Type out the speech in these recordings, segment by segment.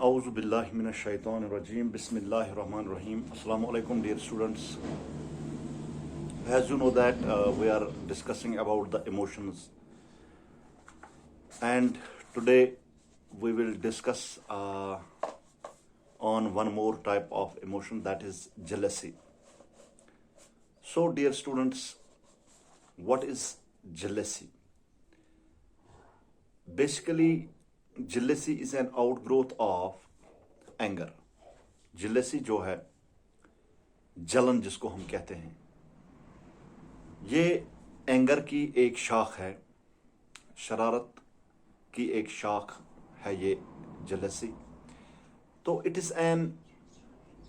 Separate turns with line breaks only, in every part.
Auzu billahi minash shaitanir rajim. Bismillahir rahmanir rahim. Assalamu alaikum, dear students. As you know that we are discussing about the emotions, and today we will discuss on one more type of emotion, that is jealousy. So, dear students, what is jealousy? Basically, jealousy is an outgrowth of anger. jealousy جو ہے جلن جس کو ہم کہتے ہیں، یہ anger کی ایک شاخ ہے، شرارت کی ایک شاخ ہے یہ jealousy. تو it is an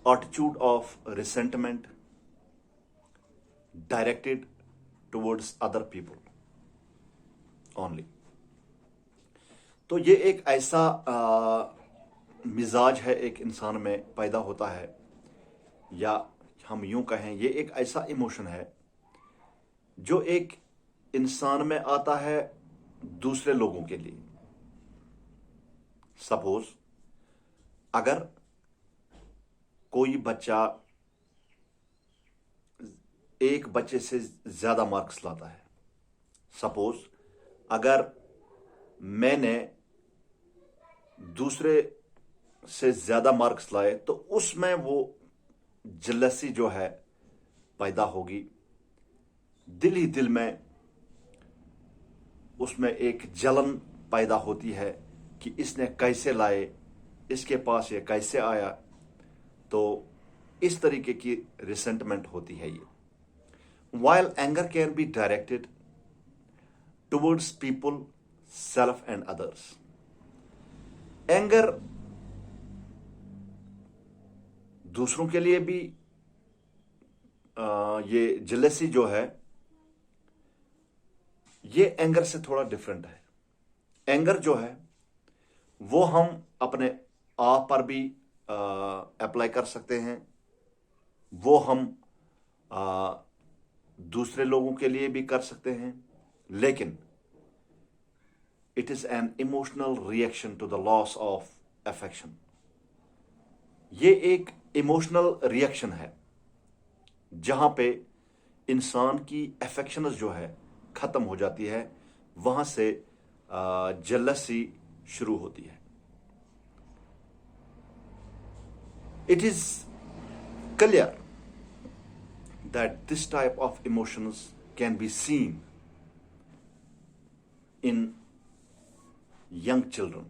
attitude of resentment directed towards other people only. تو یہ ایک ایسا مزاج ہے، ایک انسان میں پیدا ہوتا ہے، یا ہم یوں کہیں یہ ایک ایسا ایموشن ہے جو ایک انسان میں آتا ہے دوسرے لوگوں کے لیے. سپوز اگر کوئی بچہ ایک بچے سے زیادہ مارکس لاتا ہے، سپوز اگر میں نے دوسرے سے زیادہ مارکس لائے تو اس میں وہ جلسی جو ہے پیدا ہوگی. دل ہی دل میں اس میں ایک جلن پیدا ہوتی ہے کہ اس نے کیسے لائے، اس کے پاس یہ کیسے آیا. تو اس طریقے کی ریسنٹمنٹ ہوتی ہے یہ. While anger can be directed towards people, self and others. Anger دوسروں کے لیے بھی یہ جلسی جو ہے یہ اینگر سے تھوڑا ڈفرینٹ ہے. اینگر جو ہے وہ ہم اپنے آپ پر بھی اپلائی کر سکتے ہیں، وہ ہم دوسرے لوگوں کے لیے بھی کر سکتے ہیں، لیکن it is an emotional reaction to the loss of affection. یہ ایک ایموشنل ریئیکشن ہے جہاں پہ انسان کی افیکشنز جو ہے ختم ہو جاتی ہے، وہاں سے جلسی شروع ہوتی ہے. It is clear that this type of emotions can be seen in young children.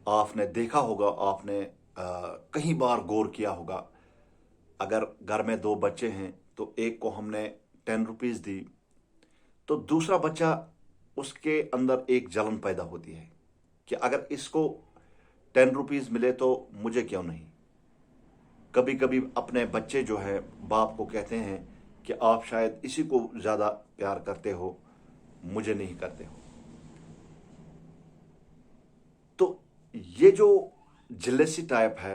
آپ نے دیکھا ہوگا، آپ نے کئی بار غور کیا ہوگا، اگر گھر میں دو بچے ہیں تو ایک کو ہم نے 10 روپیز دی تو دوسرا بچہ اس کے اندر ایک جلن پیدا ہوتی ہے کہ اگر اس کو 10 روپیز ملے تو مجھے کیوں نہیں. کبھی کبھی اپنے بچے جو ہے باپ کو کہتے ہیں کہ آپ شاید اسی کو زیادہ پیار کرتے ہو، مجھے نہیں کرتے ہو. تو یہ جو جلسی ٹائپ ہے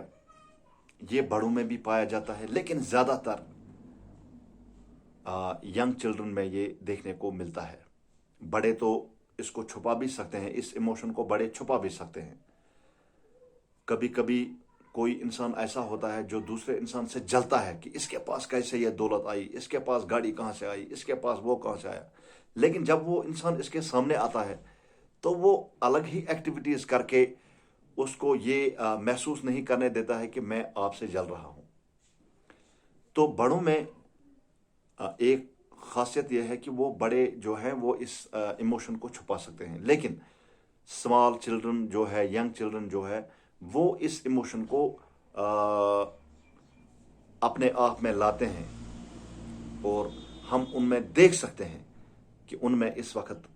یہ بڑوں میں بھی پایا جاتا ہے، لیکن زیادہ تر ینگ چلڈرن میں یہ دیکھنے کو ملتا ہے. بڑے تو اس کو چھپا بھی سکتے ہیں، اس ایموشن کو بڑے چھپا بھی سکتے ہیں. کبھی کبھی کوئی انسان ایسا ہوتا ہے جو دوسرے انسان سے جلتا ہے کہ اس کے پاس کیسے یہ دولت آئی، اس کے پاس گاڑی کہاں سے آئی، اس کے پاس وہ کہاں سے آیا. لیکن جب وہ انسان اس کے سامنے آتا ہے تو وہ الگ ہی ایکٹیویٹیز کر کے اس کو یہ محسوس نہیں کرنے دیتا ہے کہ میں آپ سے جل رہا ہوں. تو بڑوں میں ایک خاصیت یہ ہے کہ وہ بڑے جو ہیں وہ اس ایموشن کو چھپا سکتے ہیں، لیکن اسمال چلڈرن جو ہے، ینگ چلڈرن جو ہے، وہ اس ایموشن کو اپنے آپ میں لاتے ہیں اور ہم ان میں دیکھ سکتے ہیں کہ ان میں اس وقت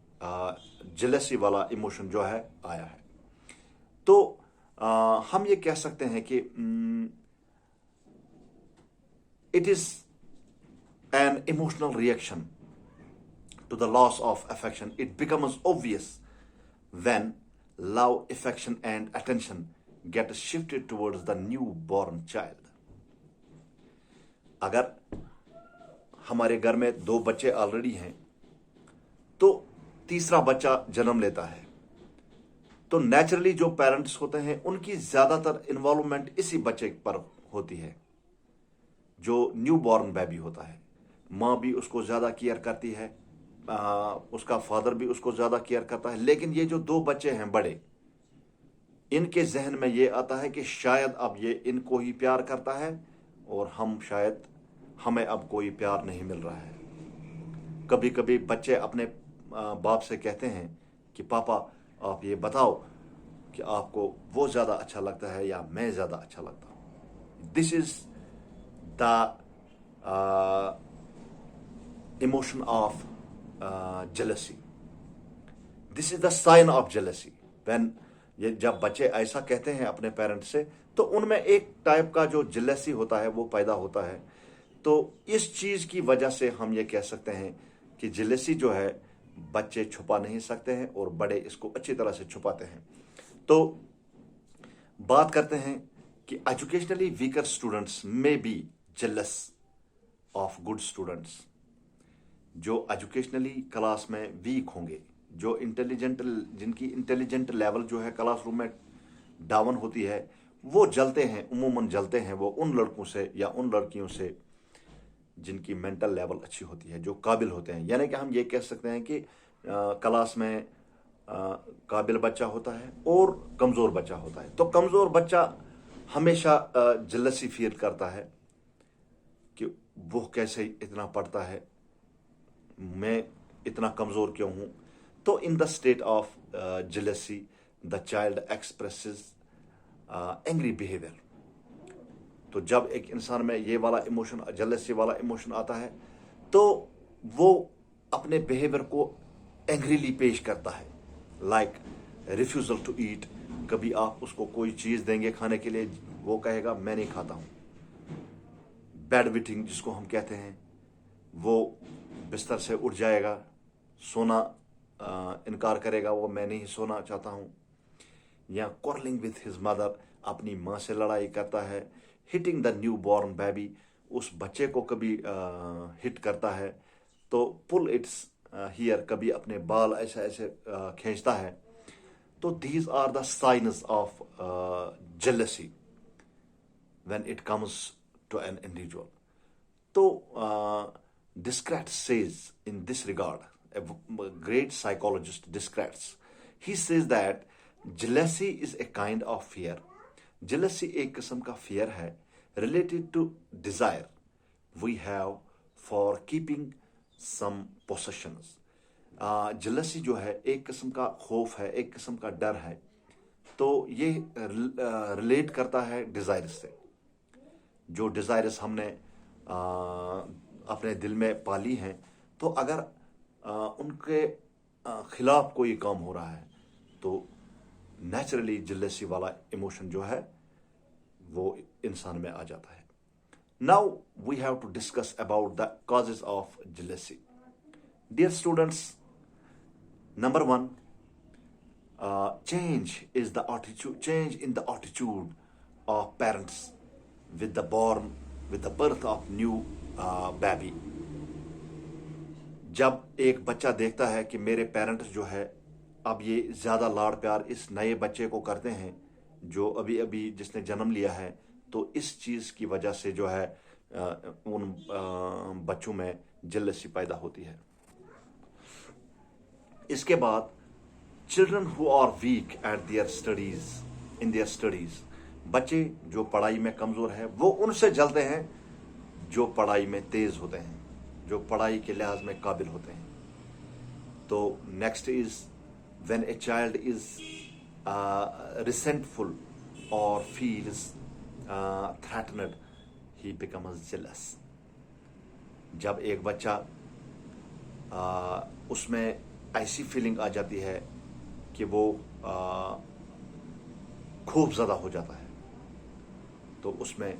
جلسی والا ایموشن جو ہے آیا ہے. تو ہم یہ کہہ سکتے ہیں کہ it is an emotional reaction to the loss of affection. It becomes obvious when love, affection and attention get shifted towards the newborn child. اگر ہمارے گھر میں 2 بچے آلریڈی ہیں تو تیسرا بچہ جنم لیتا ہے तो नेचुरली जो पेरेंट्स होते हैं उनकी ज्यादातर इन्वॉल्वमेंट इसी बच्चे पर होती है। जो न्यू बॉर्न बेबी होता है, माँ भी उसको ज्यादा केयर करती है, उसका फादर भी उसको ज्यादा केयर करता है। लेकिन ये जो दो बच्चे हैं बड़े, इनके जहन में ये आता है कि शायद अब ये इनको ही प्यार करता है और हमें अब कोई प्यार नहीं मिल रहा है। कभी कभी बच्चे अपने बाप से कहते हैं कि पापा आप ये बताओ कि आपको वो ज्यादा अच्छा लगता है या मैं ज्यादा अच्छा लगता हूं। This is the emotion of jealousy. This is the sign of jealousy. When ये जब बच्चे ऐसा कहते हैं अपने पेरेंट्स से, तो उनमें एक टाइप का जो जेलसी होता है वो पैदा होता है। तो इस चीज की वजह से हम ये कह सकते हैं कि जेलसी जो है बच्चे छुपा नहीं सकते हैं और बड़े इसको अच्छी तरह से छुपाते हैं। तो बात करते हैं कि एजुकेशनली वीकर स्टूडेंट्स में be jealous of good students. जो एजुकेशनली क्लास में वीक होंगे, जो जिनकी इंटेलिजेंट लेवल जो है क्लासरूम में डाउन होती है, वो जलते हैं, उमूमन जलते हैं वो उन लड़कों से या उन लड़कियों से जिनकी मेंटल लेवल अच्छी होती है, जो काबिल होते हैं। यानी कि हम ये कह सकते हैं कि क्लास में काबिल बच्चा होता है और कमजोर बच्चा होता है। तो कमजोर बच्चा हमेशा जेलसी फील करता है कि वो कैसे इतना पढ़ता है, मैं इतना कमजोर क्यों हूं। तो in the state of jealousy the child expresses angry behaviour. तो जब एक इंसान में ये वाला इमोशन, जेलसी वाला इमोशन आता है, तो वो अपने बिहेवियर को एंग्रीली पेश करता है। Like refusal to eat. कभी आप उसको कोई चीज देंगे खाने के लिए, वो कहेगा मैं नहीं खाता हूं। बेड विटिंग जिसको हम कहते हैं, वो बिस्तर से उठ जाएगा, सोना इनकार करेगा, वो मैं नहीं सोना चाहता हूं। या क्वारलिंग विथ हिज मदर, अपनी माँ से लड़ाई करता है। Hitting the newborn baby, उस बच्चे को कभी हिट करता है। तो पुल इट्स हियर, कभी अपने बाल ऐसे ऐसे खींचता है। तो these are the signs of jealousy when it comes to an individual. तो Descartes says in this regard, a great psychologist Descartes, he says that jealousy is a kind of fear. Jealousy एक किस्म का fear है related to desire we have for keeping some possessions. jealousy जो है एक किस्म का खौफ है, एक किस्म का डर है। तो ये रिलेट करता है डिजायर्स से। जो डिजायर्स हमने अपने दिल में पाली हैं, तो अगर उनके खिलाफ कोई काम हो रहा है, तो नेचुरली जेलसी वाला इमोशन जो है वो इंसान में आ जाता है। Now we have to discuss about the causes of jealousy. Dear students, number 1, change in the attitude of parents with the birth of new baby. जब एक बच्चा देखता है कि मेरे पेरेंट्स जो है अब ये ज्यादा लाड़ प्यार इस नए बच्चे को करते हैं जो अभी अभी जिसने जन्म लिया है, तो इस चीज की वजह से जो है उन बच्चों में जेलसी पैदा होती है। इसके बाद children who are weak at in their studies, बच्चे जो पढ़ाई में कमजोर है वो उनसे जलते हैं जो पढ़ाई में तेज होते हैं, जो पढ़ाई के लिहाज में काबिल होते हैं। तो next is when a child is resentful और feels threatened, he becomes jealous. जब एक बच्चा उसमें ऐसी फीलिंग आ जाती है कि वो खूब ज्यादा हो जाता है, तो उसमें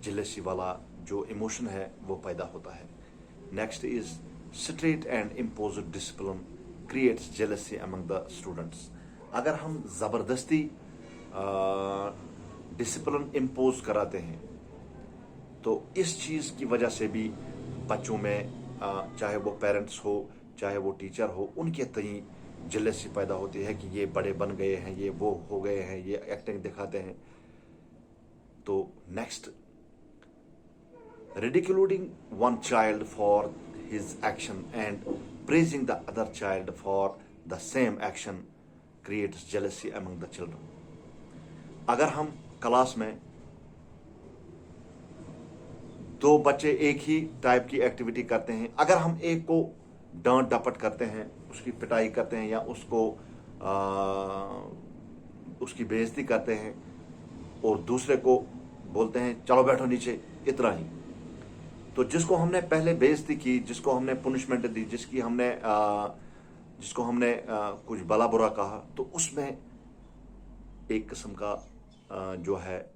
जेलसी वाला जो इमोशन है वो पैदा होता है। Next is strict and imposed discipline creates jealousy among the students. अगर हम जबरदस्ती डिसिप्लिन इम्पोज कराते हैं, तो इस चीज की वजह से भी बच्चों में चाहे वो पेरेंट्स हो चाहे वो टीचर हो, उनके तई जेलसी पैदा होती है कि ये बड़े बन गए हैं, ये वो हो गए हैं, ये एक्टिंग दिखाते हैं। तो next, ridiculing one child for his action and praising the other child for the same action creates jealousy among the children. अगर हम क्लास में दो बच्चे एक ही टाइप की एक्टिविटी करते हैं, अगर हम एक को डांट डपट करते हैं, उसकी पिटाई करते हैं या उसकी बेइज्जती करते हैं और दूसरे को बोलते हैं चलो बैठो नीचे, इतना ही, तो जिसको हमने पहले बेइज्जती की, जिसको हमने पनिशमेंट दी, जिसको हमने कुछ भला बुरा कहा, तो उसमें एक किस्म का जो है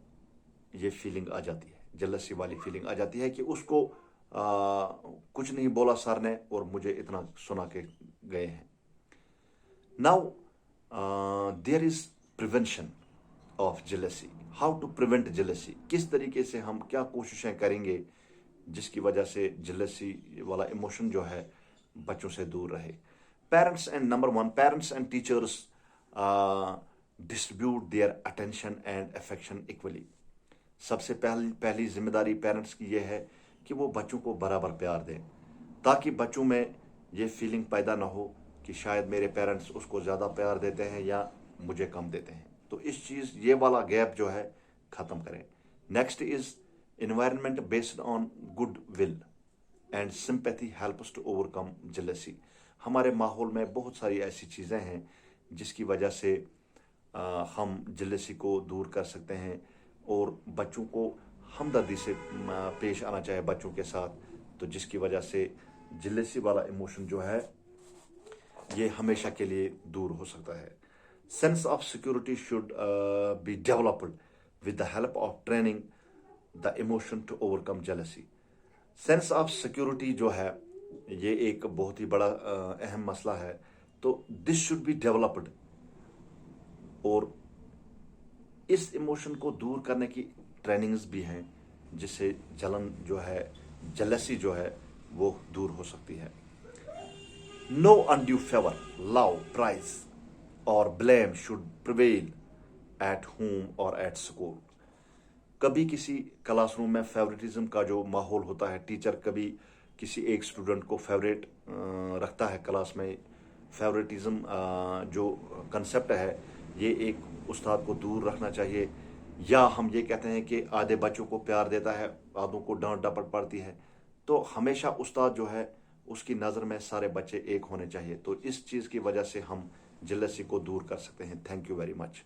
ये फीलिंग आ जाती है, जेलसी वाली फीलिंग आ जाती है कि उसको कुछ नहीं बोला सर ने और मुझे इतना सुना के गए हैं. Now there is prevention of jealousy. How to prevent jealousy, किस तरीके से हम क्या कोशिशें करेंगे जिसकी वजह से जेलसी वाला इमोशन जो है बच्चों से दूर रहे. Parents and number one, parents and teachers distribute their attention and affection equally. सबसे पहली जिम्मेदारी पेरेंट्स की यह है कि वो बच्चों को बराबर प्यार दें, ताकि बच्चों में ये फीलिंग पैदा ना हो कि शायद मेरे पेरेंट्स उसको ज़्यादा प्यार देते हैं या मुझे कम देते हैं. तो ये वाला गैप जो है ख़त्म करें. Next is environment based on good will and sympathy helps to overcome jealousy. हमारे माहौल में बहुत सारी ऐसी चीज़ें हैं जिसकी वजह से हम जेलसी को दूर कर सकते हैं और बच्चों को हमदर्दी से पेश आना चाहिए बच्चों के साथ, तो जिसकी वजह से जेलसी वाला इमोशन जो है ये हमेशा के लिए दूर हो सकता है. Sense of security should be developed with the help of training the emotion to overcome jealousy. Sense of security जो है ये एक बहुत ही बड़ा अहम मसला है, तो दिस शुड बी डेवलप्ड, और इस इमोशन को दूर करने की ट्रेनिंग्स भी हैं जिससे जलन जो है, जेलसी जो है वो दूर हो सकती है. No undue favour, love, praise और blame should prevail at home और एट स्कूल. कभी किसी क्लासरूम में फेवरेटिज्म का जो माहौल होता है, टीचर कभी किसी एक स्टूडेंट को फेवरेट रखता है क्लास में, फेवरेटिज्म जो कंसेप्ट है ये एक उस्ताद को दूर रखना चाहिए. या हम ये कहते हैं कि आधे बच्चों को प्यार देता है, आधों को डांट डपट पड़ती है, तो हमेशा उस्ताद जो है उसकी नज़र में सारे बच्चे एक होने चाहिए. तो इस चीज़ की वजह से हम जेलसी को दूर कर सकते हैं. Thank you very much.